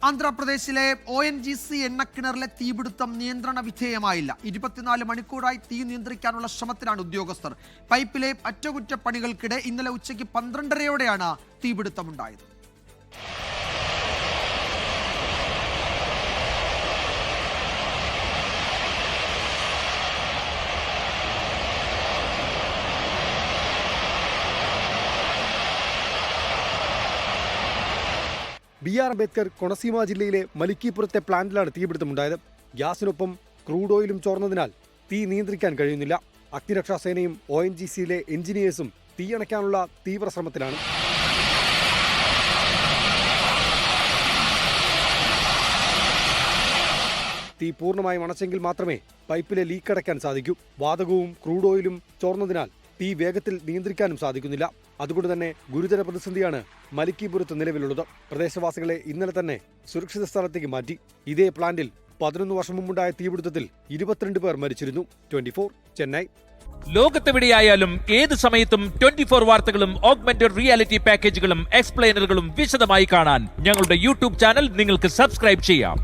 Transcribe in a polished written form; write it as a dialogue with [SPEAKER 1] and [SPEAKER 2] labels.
[SPEAKER 1] ആന്ധ്രാപ്രദേശിലെ ONGC എണ്ണക്കിണറിലെ തീപിടുത്തം നിയന്ത്രണ വിധേയമായില്ല. 24 മണിക്കൂറായി തീ നിയന്ത്രിക്കാനുള്ള ശ്രമത്തിലാണ് ഉദ്യോഗസ്ഥർ. പൈപ്പിലെ അറ്റകുറ്റപ്പണികൾക്കിടെ ഇന്നലെ ഉച്ചയ്ക്ക് 12:30യോടെയാണ് തീപിടുത്തമുണ്ടായത്.
[SPEAKER 2] BR അംബേദ്കർ കൊണസീമ ജില്ലയിലെ മലിക്കിപുരത്തെ പ്ലാന്റിലാണ് തീപിടുത്തമുണ്ടായത്. ഗ്യാസിനൊപ്പം ക്രൂഡ് ഓയിലും ചോർന്നതിനാൽ തീ നിയന്ത്രിക്കാൻ കഴിയുന്നില്ല. അഗ്നിരക്ഷാസേനയും ONGCയിലെ എഞ്ചിനീയേഴ്സും തീയണയ്ക്കാനുള്ള തീവ്ര ശ്രമത്തിലാണ്. തീ പൂർണ്ണമായും അണച്ചെങ്കിൽ മാത്രമേ പൈപ്പിലെ ലീക്ക് അടയ്ക്കാൻ സാധിക്കൂ. വാതകവും ക്രൂഡ് ഓയിലും ചോർന്നതിനാൽ തീ വേഗത്തിൽ നിയന്ത്രിക്കാനും സാധിക്കുന്നില്ല. അതുകൊണ്ട് തന്നെ ഗുരുതര പ്രതിസന്ധിയാണ് മലിക്കിപുരത്ത് നിലവിലുള്ളത്. പ്രദേശവാസികളെ ഇന്നലെ തന്നെ സുരക്ഷിത സ്ഥലത്തേക്ക് മാറ്റി. ഇതേ പ്ലാന്റിൽ 11 വർഷം മുമ്പുണ്ടായ തീപിടുത്തത്തിൽ 22 പേർ മരിച്ചിരുന്നു. 24 ചെന്നൈ.
[SPEAKER 3] ലോകത്തെവിടെയായാലും ഏത് സമയത്തും 24 വാർത്തകളും ഓഗ്മെന്റഡ് റിയാലിറ്റി പാക്കേജുകളും എക്സ്പ്ലെയിനറുകളും വിശദമായി കാണാൻ ഞങ്ങളുടെ YouTube ചാനൽ നിങ്ങൾക്ക് സബ്സ്ക്രൈബ് ചെയ്യാം.